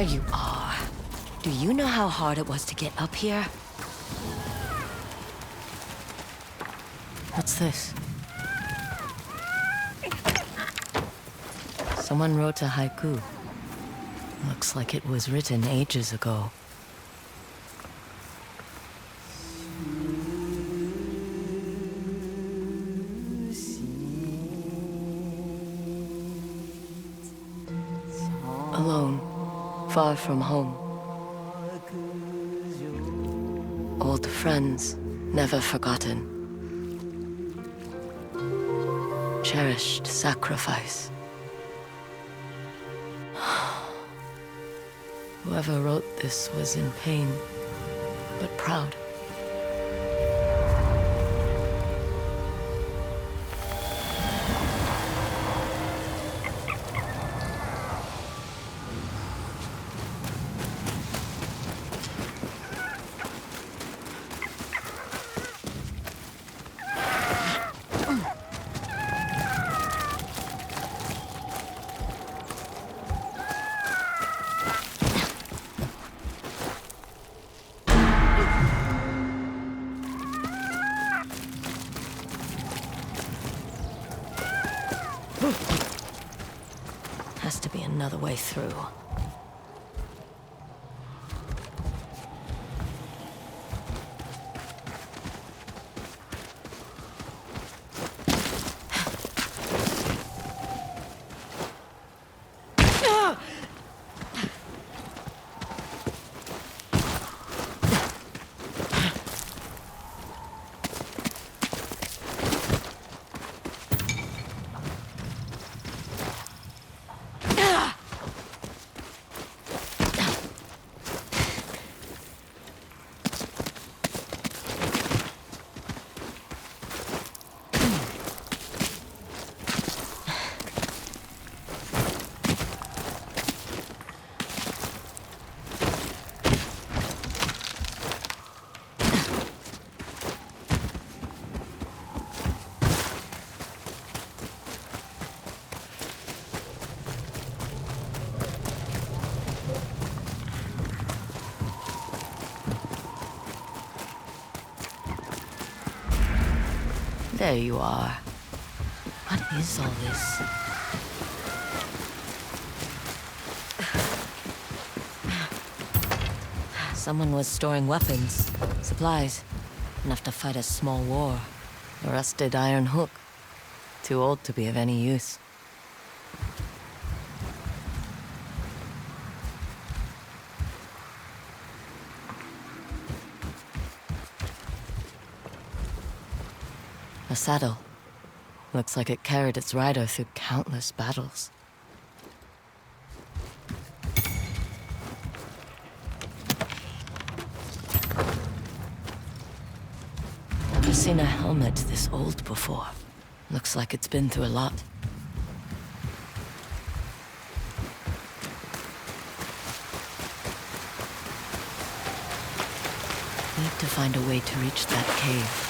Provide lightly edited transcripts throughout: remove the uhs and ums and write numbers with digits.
There you are. Do you know how hard it was to get up here? What's this? Someone wrote a haiku. Looks like it was written ages ago. Alone, far from home. Old friends, never forgotten. Cherished sacrifice. Whoever wrote this was in pain, but proud. Has to be another way through. There you are. What is all this? Someone was storing weapons, supplies, enough to fight a small war. A rusted iron hook. Too old to be of any use. A saddle. Looks like it carried its rider through countless battles. Never seen a helmet this old before. Looks like it's been through a lot. Need to find a way to reach that cave.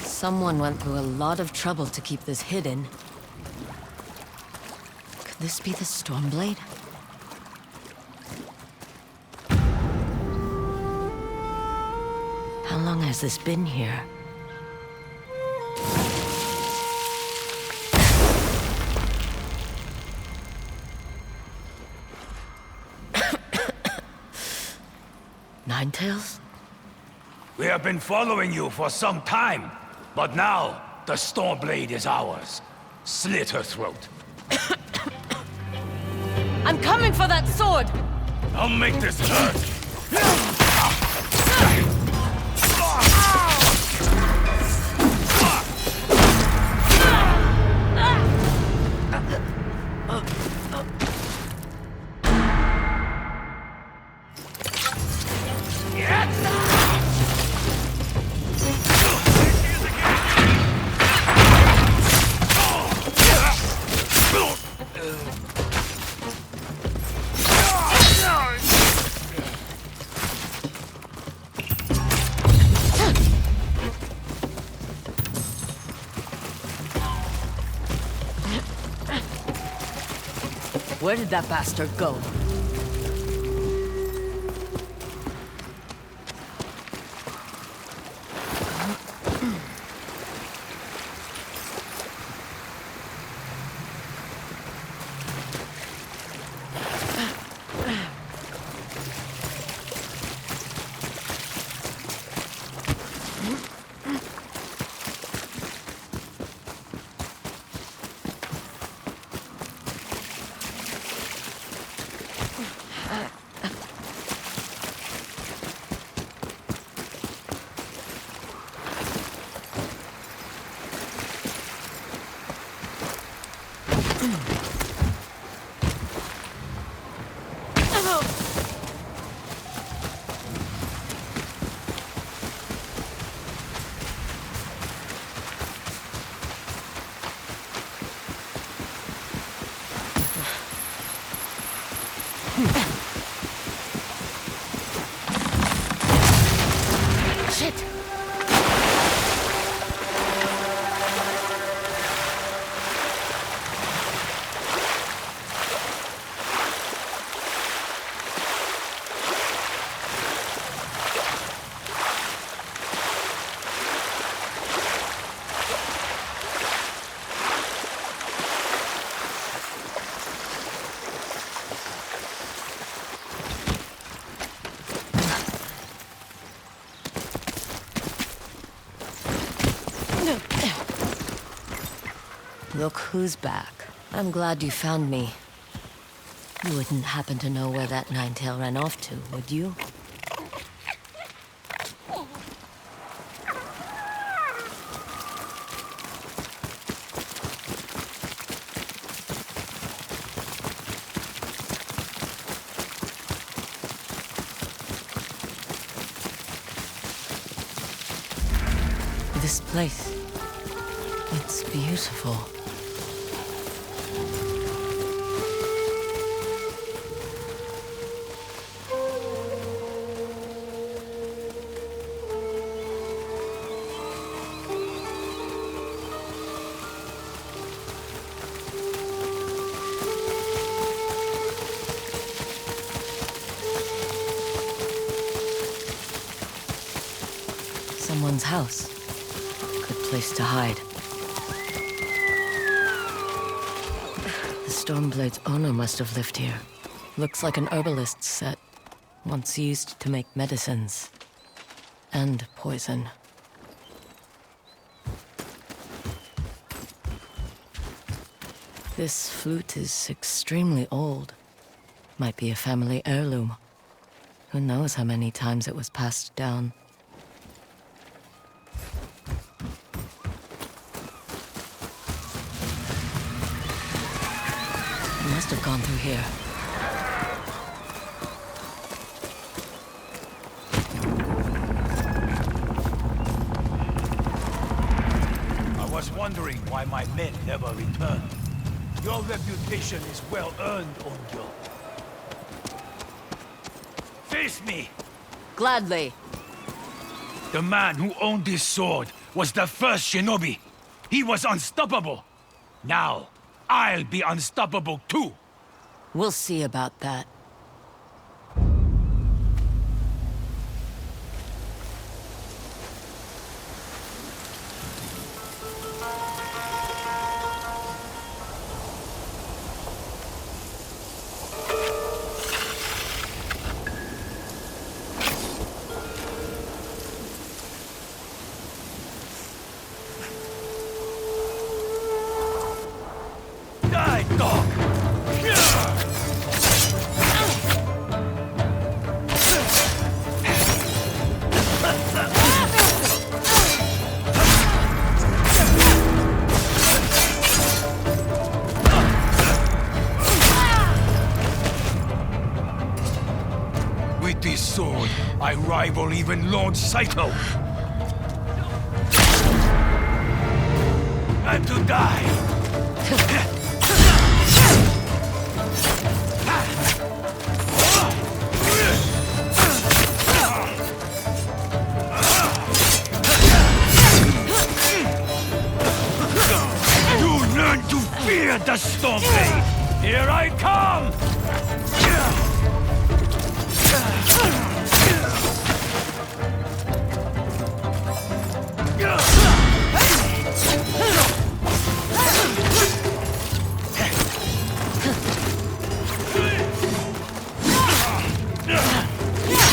Someone went through a lot of trouble to keep this hidden. Could this be the Stormblade? How long has this been here? Ninetales? We have been following you for some time, but now the Stormblade is ours. Slit her throat. I'm coming for that sword! I'll make this hurt! Where did that bastard go? Shit! Look who's back. I'm glad you found me. You wouldn't happen to know where that Ninetail ran off to, would you? This place, it's beautiful. Someone's house. Good place to hide. The Stormblade's owner must have lived here. Looks like an herbalist's set, once used to make medicines. And poison. This flute is extremely old. Might be a family heirloom. Who knows how many times it was passed down. Must have gone through here. wondering why my men never returned. Your reputation is well earned, Ongyo. Face me! Gladly. The man who owned this sword was the first shinobi. He was unstoppable. Now, I'll be unstoppable too. We'll see about that. Die, dog! With this sword, I rival even Lord Saito. And to die! You learn to fear the Stormblade! Here I come!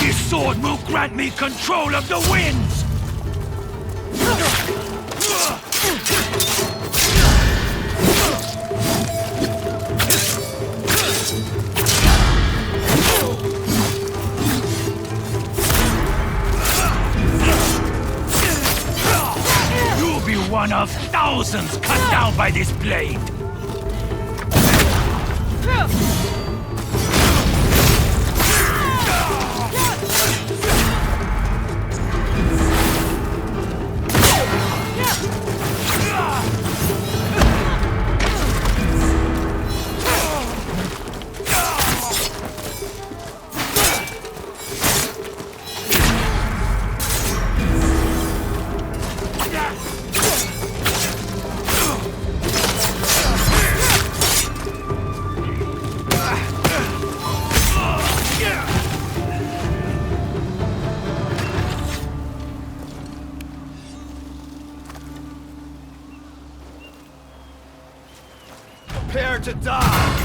This sword will grant me control of the winds! You'll be one of thousands cut down by this blade! Prepare to die!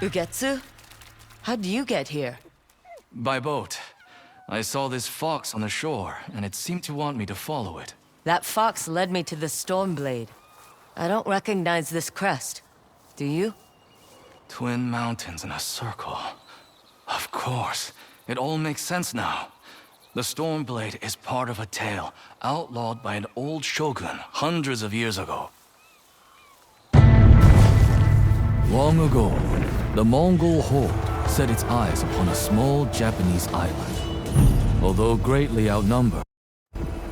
Ugetsu? How'd you get here? By boat. I saw this fox on the shore, and it seemed to want me to follow it. That fox led me to the Stormblade. I don't recognize this crest. Do you? Twin mountains in a circle. Of course. It all makes sense now. The Stormblade is part of a tale outlawed by an old shogun hundreds of years ago. Long ago, the Mongol horde set its eyes upon a small Japanese island. Although greatly outnumbered,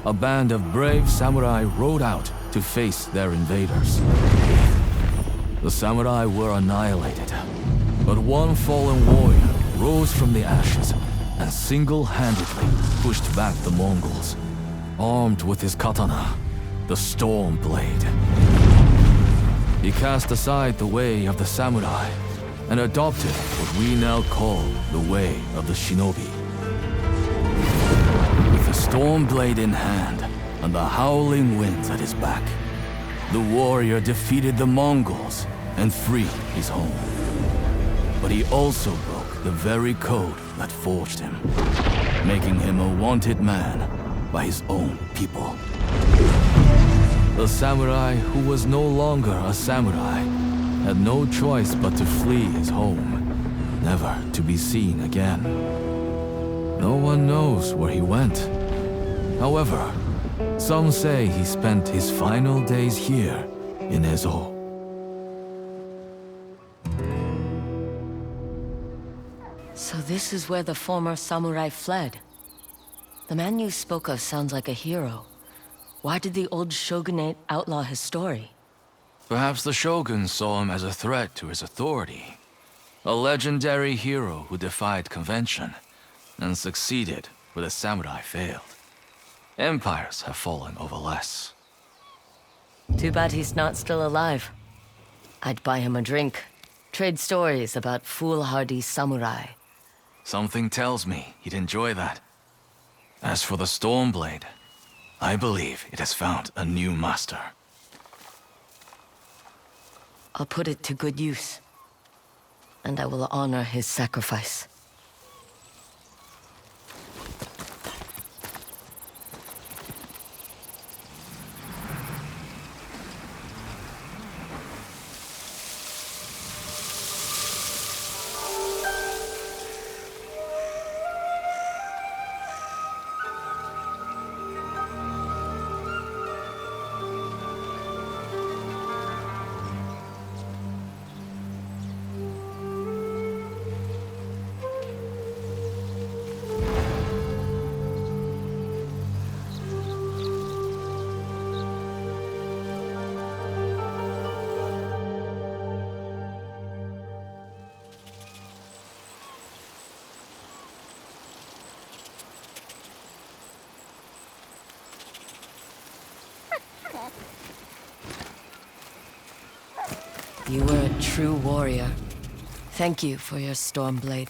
a band of brave samurai rode out to face their invaders. The samurai were annihilated, but one fallen warrior rose from the ashes and single-handedly pushed back the Mongols, armed with his katana, the Storm Blade. He cast aside the way of the samurai and adopted what we now call the way of the shinobi. With the Storm Blade in hand and the howling winds at his back, the warrior defeated the Mongols and freed his home. But he also broke the very code that forged him, making him a wanted man by his own people. The samurai who was no longer a samurai had no choice but to flee his home, never to be seen again. No one knows where he went. However, some say he spent his final days here in Ezo. So this is where the former samurai fled. The man you spoke of sounds like a hero. Why did the old shogunate outlaw his story? Perhaps the shogun saw him as a threat to his authority. A legendary hero who defied convention and succeeded where the samurai failed. Empires have fallen over less. Too bad he's not still alive. I'd buy him a drink, trade stories about foolhardy samurai. Something tells me he'd enjoy that. As for the Stormblade, I believe it has found a new master. I'll put it to good use, and I will honor his sacrifice. You were a true warrior. Thank you for your Stormblade.